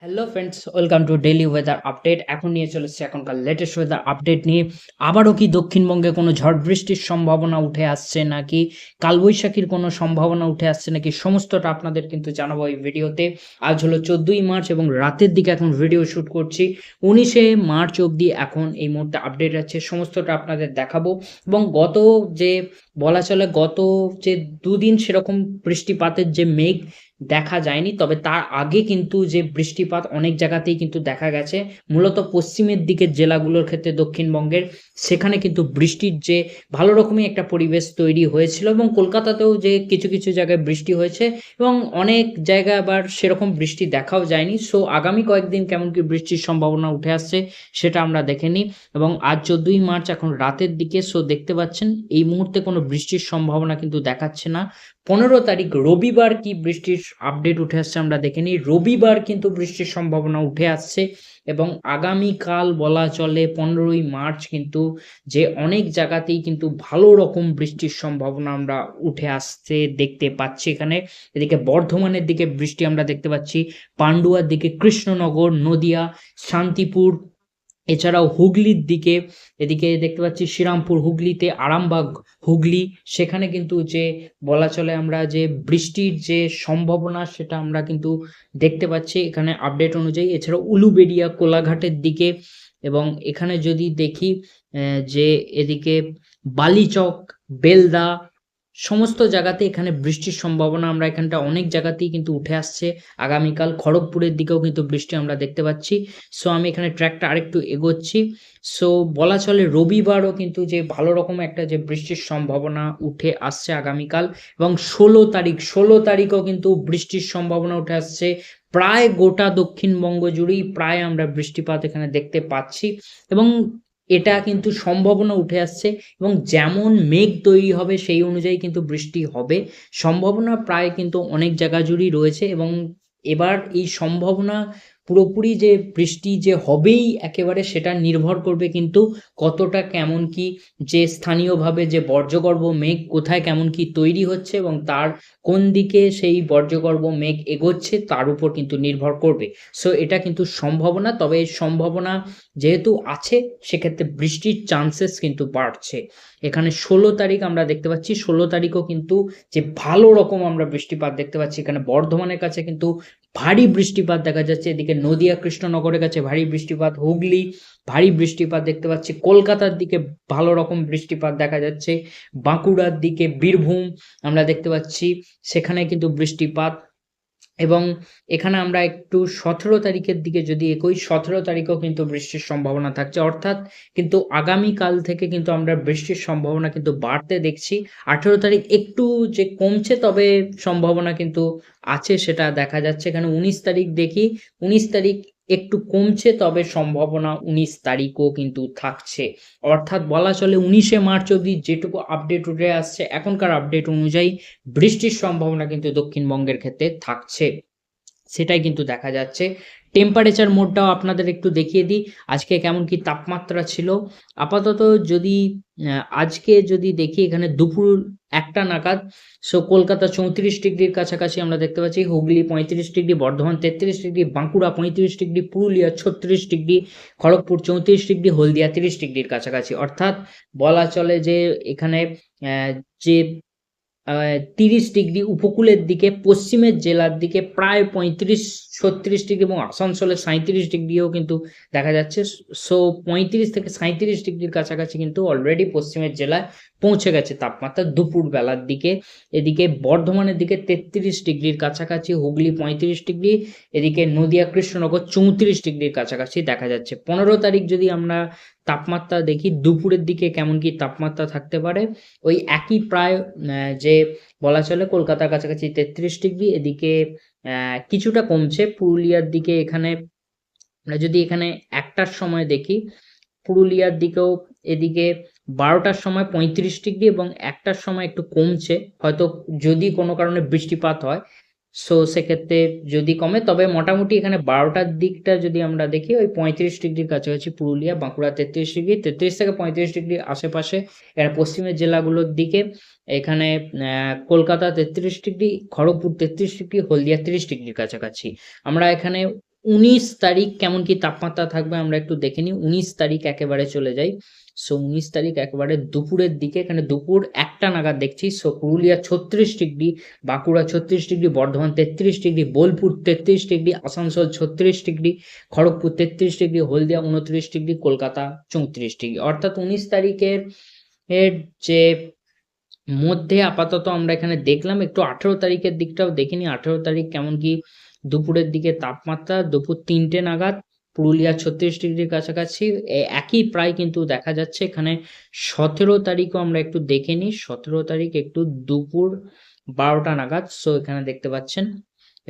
Hello friends, welcome to daily weather update. এখন নিয়ে চলেছে এখনকার লেটেস্ট ওয়েদার আপডেট নিয়ে। আবারও কি দক্ষিণবঙ্গে কোনো ঝড় বৃষ্টির সম্ভাবনা উঠে আসছে, নাকি কালবৈশাখীর কোনো সম্ভাবনা উঠে আসছে নাকি, সমস্তটা আপনাদের কিন্তু জানাবো এই ভিডিওতে। আজ হলো 14ই মার্চ এবং রাতের দিকে এখন ভিডিও শ্যুট করছি। 19শে মার্চ অবধি এখন এই মুহূর্তে আপডেট আছে, সমস্তটা আপনাদের দেখাবো। এবং গত যে বলা চলে গত যে দুদিন সেরকম বৃষ্টিপাতের যে মেঘ দেখা যায়নি, তবে তার আগে কিন্তু যে বৃষ্টিপাত অনেক জায়গাতেই কিন্তু দেখা গেছে। মূলত পশ্চিমের দিকের জেলাগুলোর ক্ষেত্রে দক্ষিণবঙ্গের, সেখানে কিন্তু বৃষ্টির যে ভালো রকমই একটা পরিবেশ তৈরি হয়েছিল, এবং কলকাতাতেও যে কিছু কিছু জায়গায় বৃষ্টি হয়েছে এবং অনেক জায়গায় আবার সেরকম বৃষ্টি দেখাও যায়নি। সো আগামী কয়েকদিন কেমন কি বৃষ্টির সম্ভাবনা উঠে আসছে সেটা আমরা দেখে নিই। এবং আজ 14ই মার্চ এখন রাতের দিকে, সো দেখতে পাচ্ছেন এই মুহূর্তে কোনো বৃষ্টির সম্ভাবনা কিন্তু দেখাচ্ছে না। 15 তারিখ রবিবার কি বৃষ্টির আপডেট উঠে আসছে আমরা দেখে নিই। রবিবার কিন্তু বৃষ্টির সম্ভাবনা উঠে আসছে, এবং আগামীকাল বলা চলে 15ই মার্চ কিন্তু যে অনেক জায়গাতেই কিন্তু ভালো রকম বৃষ্টির সম্ভাবনা আমরা উঠে আসতে দেখতে পাচ্ছি। এখানে এদিকে বর্ধমানের দিকে বৃষ্টি আমরা দেখতে পাচ্ছি, পান্ডুয়ার দিকে, কৃষ্ণনগর, নদিয়া, শান্তিপুর, এছাড়াও হুগলির দিকে, এদিকে দেখতে পাচ্ছি শ্রীরামপুর হুগলিতে, আরামবাগ হুগলি, সেখানে কিন্তু যে বলা চলে আমরা যে বৃষ্টির যে সম্ভাবনা সেটা আমরা কিন্তু দেখতে পাচ্ছি এখানে আপডেট অনুযায়ী। এছাড়াও উলুবেড়িয়া, কোলাঘাটের দিকে, এবং এখানে যদি দেখি যে এদিকে বালিচক, বেলদা, সমস্ত জায়গাতে এখানে বৃষ্টির সম্ভাবনা আমরা এখানটা অনেক জায়গাতেই কিন্তু উঠে আসছে। আগামীকাল খড়গপুরের দিকেও কিন্তু বৃষ্টি আমরা দেখতে পাচ্ছি। সো আমি এখানে ট্র্যাকটা আরেকটু এগোচ্ছি। সো বলা চলে রবিবারও কিন্তু যে ভালো রকম একটা যে বৃষ্টির সম্ভাবনা উঠে আসছে আগামীকাল। এবং 16 তারিখও কিন্তু বৃষ্টির সম্ভাবনা উঠে আসছে। প্রায় গোটা দক্ষিণবঙ্গ জুড়েই প্রায় আমরা বৃষ্টিপাত এখানে দেখতে পাচ্ছি, এবং এটা কিন্তু সম্ভাবনা উঠে আসছে। এবং যেমন মেঘ তৈরি হবে সেই অনুযায়ী কিন্তু বৃষ্টি হবে, সম্ভাবনা প্রায় কিন্তু অনেক জায়গা জুড়েই রয়েছে। এবং এবার এই সম্ভাবনা পুরোপুরি যে বৃষ্টি যে হবেই একেবারে, সেটা নির্ভর করবে কিন্তু কতটা কেমন কি যে স্থানীয়ভাবে যে বর্জ্যগর্ভ মেঘ কোথায় কেমন কি তৈরি হচ্ছে, এবং তার কোন দিকে সেই বর্জ্যগর্ভ মেঘ এগোচ্ছে তার উপর কিন্তু নির্ভর করবে। সো এটা কিন্তু সম্ভাবনা, তবে এই সম্ভাবনা যেহেতু আছে সেক্ষেত্রে বৃষ্টির চান্সেস কিন্তু বাড়ছে। এখানে 16 তারিখ আমরা দেখতে পাচ্ছি, 16 তারিখও কিন্তু যে ভালো রকম আমরা বৃষ্টিপাত দেখতে পাচ্ছি। এখানে বর্ধমানের কাছে কিন্তু ভারী বৃষ্টিপাত দেখা যাচ্ছে, এদিকে নদিয়া, কৃষ্ণনগরের কাছে ভারী বৃষ্টিপাত, হুগলি ভারী বৃষ্টিপাত দেখতে পাচ্ছি, কলকাতার দিকে ভালো রকম বৃষ্টিপাত দেখা যাচ্ছে, বাঁকুড়ার দিকে, বীরভূম আমরা দেখতে পাচ্ছি সেখানে কিন্তু বৃষ্টিপাত। এবং এখানে আমরা একটু 17 তারিখের দিকে যদি এগোই, 17 তারিখেও কিন্তু বৃষ্টির সম্ভাবনা থাকছে, অর্থাৎ কিন্তু আগামীকাল থেকে কিন্তু আমরা বৃষ্টির সম্ভাবনা কিন্তু বাড়তে দেখছি। 18 তারিখ একটু যে কমছে, তবে সম্ভাবনা কিন্তু আছে সেটা দেখা যাচ্ছে। এখানে 19 তারিখ দেখি, 19 তারিখ একটু কমছে, তবে সম্ভাবনা 19 তারিখও কিন্তু থাকছে। অর্থাৎ বলা চলে 19শে মার্চ অবধি যেটুকু আপডেট উঠে আসছে এখনকার আপডেট অনুযায়ী বৃষ্টির সম্ভাবনা কিন্তু দক্ষিণবঙ্গের ক্ষেত্রে থাকছে, সেটাই কিন্তু দেখা যাচ্ছে। টেম্পারেচার মোডটাও আপনাদের একটু দেখিয়ে দিই, আজকে কেমন কি তাপমাত্রা ছিল। আপাতত যদি আজকে যদি দেখি, এখানে দুপুর 1টা নাগাদ, সো কলকাতা 34 ডিগ্রির কাছাকাছি আমরা দেখতে পাচ্ছি, Hooghly 35 degree, Bardhaman 33 degree, Bankura 35 degree, Purulia 36 degree, Kharagpur 34 degree, Haldia 30 ডিগ্রির কাছাকাছি। অর্থাৎ বলা চলে যে এখানে যে 30 ডিগ্রি উপকূলের দিকে, পশ্চিমের জেলার দিকে প্রায় 35-36 ডিগ্রি, এবং আসানসোলে 37 ডিগ্রিও কিন্তু দেখা যাচ্ছে। সো 35 থেকে 37 ডিগ্রির কাছাকাছি কিন্তু অলরেডি পশ্চিমের জেলায় পৌঁছে গেছে তাপমাত্রা দুপুর বেলার দিকে। এদিকে বর্ধমানের দিকে 33 ডিগ্রির কাছাকাছি, হুগলি 35 ডিগ্রি, এদিকে নদিয়া, কৃষ্ণনগর 34 ডিগ্রির কাছাকাছি দেখা যাচ্ছে। 15 তারিখ যদি আমরা তাপমাত্রা দেখি, দুপুরের দিকে কেমন কি তাপমাত্রা থাকতে পারে, ওই একই প্রায় যে বলা চলে কলকাতার কাছাকাছি 33 ডিগ্রি, এদিকে কিছুটা কমছে পুরুলিয়ার দিকে। এখানে আমরা যদি এখানে 1টার সময় দেখি, পুরুলিয়ার দিকেও এদিকে 12টার সময় 35 ডিগ্রি, এবং 1টার সময় একটু কমছে, হয়তো যদি কোনো কারণে বৃষ্টিপাত হয়। সো সেক্ষেত্রে যদি কমে, তবে মোটামুটি এখানে 12টার দিকটা যদি আমরা দেখি, ওই 35 ডিগ্রির কাছাকাছি পুরুলিয়া, বাঁকুড়া 33 ডিগ্রি, 33 থেকে 35 ডিগ্রির আশেপাশে। এখানে পশ্চিমের জেলাগুলোর দিকে এখানে কলকাতা 33 ডিগ্রি, খড়গপুর 33 ডিগ্রি, হলদিয়া 30 ডিগ্রির কাছাকাছি। আমরা এখানে 19 তারিখ কেমন কি তাপমাত্রা থাকবে আমরা একটু দেখে নিই। 19 তারিখ একেবারে চলে যাই। সো 19 তারিখ একেবারে দুপুরের দিকে, এখানে দুপুর 1টা নাগাদ দেখছি। So Purulia 36 degree, Bankura 36 degree, Bardhaman 33 degree, Bolpur 33 degree, Asansol 36 degree, Kharagpur 33 degree, Haldia 29 degree, Kolkata 34 degree. অর্থাৎ 19 তারিখের যে মধ্যে আপাতত আমরা এখানে দেখলাম। একটু 18 তারিখের দিকটাও দেখে নিই। 18 তারিখ কেমন কি দুপুরের দিকে তাপমাত্রা। দুপুর 3টে নাগাদ পুরুলিয়া 36 ডিগ্রির কাছাকাছি, একই প্রায় কিন্তু দেখা যাচ্ছে এখানে। 17 তারিখও আমরা একটু দেখে নিই। 17 তারিখ একটু দুপুর 12টা নাগাদ। সো এখানে দেখতে পাচ্ছেন,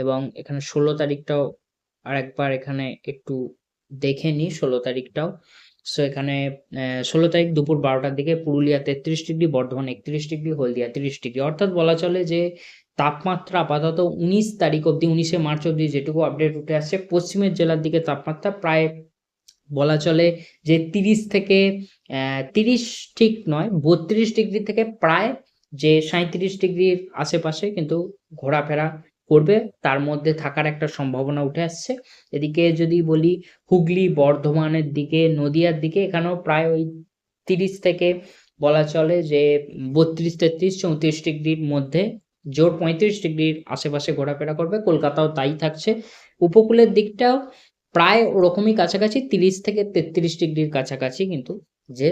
এবং এখানে 16 তারিখটাও আরেকবার এখানে একটু দেখে নিই। 16 তারিখটাও, সো এখানে 16 তারিখ দুপুর 12টার দিকে Purulia 33 degree, Bardhaman 31 degree, Haldia 30 degree. অর্থাৎ বলা চলে যে তাপমাত্রা আপাতত 19 তারিখ অবধি, 19শে মার্চ অবধি যেটুকু আপডেট উঠে আসছে, পশ্চিমের জেলার দিকে তাপমাত্রা প্রায় বলা চলে যে 30 থেকে 30 ঠিক নয়, 32 ডিগ্রি থেকে প্রায় যে 37 ডিগ্রির আশেপাশে কিন্তু ঘোরাফেরা করবে, তার মধ্যে থাকার একটা সম্ভাবনা উঠে আসছে। এদিকে যদি বলি হুগলি, বর্ধমানের দিকে, নদিয়ার দিকে, এখানেও প্রায় ওই 30 থেকে বলা চলে যে 32, 33, 34 ডিগ্রির মধ্যে, জোর 35 ডিগ্রির আশেপাশে ঘোরাফেরা করবে। কলকাতাও তাই থাকছে। উপকূলের দিকটাও প্রায় ওরকমই কাছাকাছি, 30 থেকে 33 ডিগ্রির কাছাকাছি কিন্তু যে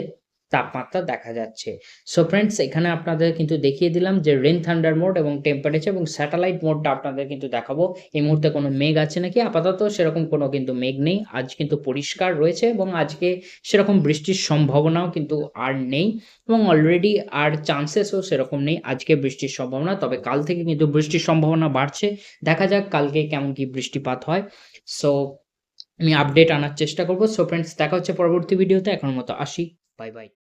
তাপমাত্রা দেখা যাচ্ছে। সো ফ্রেন্ডস, এখানে আপনাদের কিন্তু দেখিয়ে দিলাম যে রেন থান্ডার মোড এবং টেম্পারেচার এবং স্যাটেলাইট মোডটা আপনাদের কিন্তু দেখাবো। এই মুহূর্তে কোনো মেঘ আছে নাকি? আপাতত সেরকম কোনো কিন্তু মেঘ নেই। আজ কিন্তু পরিষ্কার রয়েছে এবং আজকে সেরকম বৃষ্টির সম্ভাবনাও কিন্তু আর নেই, এবং অলরেডি আর চান্সেসও সেরকম নেই আজকে বৃষ্টির সম্ভাবনা। তবে কাল থেকে কিন্তু বৃষ্টির সম্ভাবনা বাড়ছে। দেখা যাক কালকে কেমন কি বৃষ্টিপাত হয়। সো আমি আপডেট আনার চেষ্টা করব। সো ফ্রেন্ডস, দেখা হচ্ছে পরবর্তী ভিডিওতে। এখনের মতো আসি। Bye bye.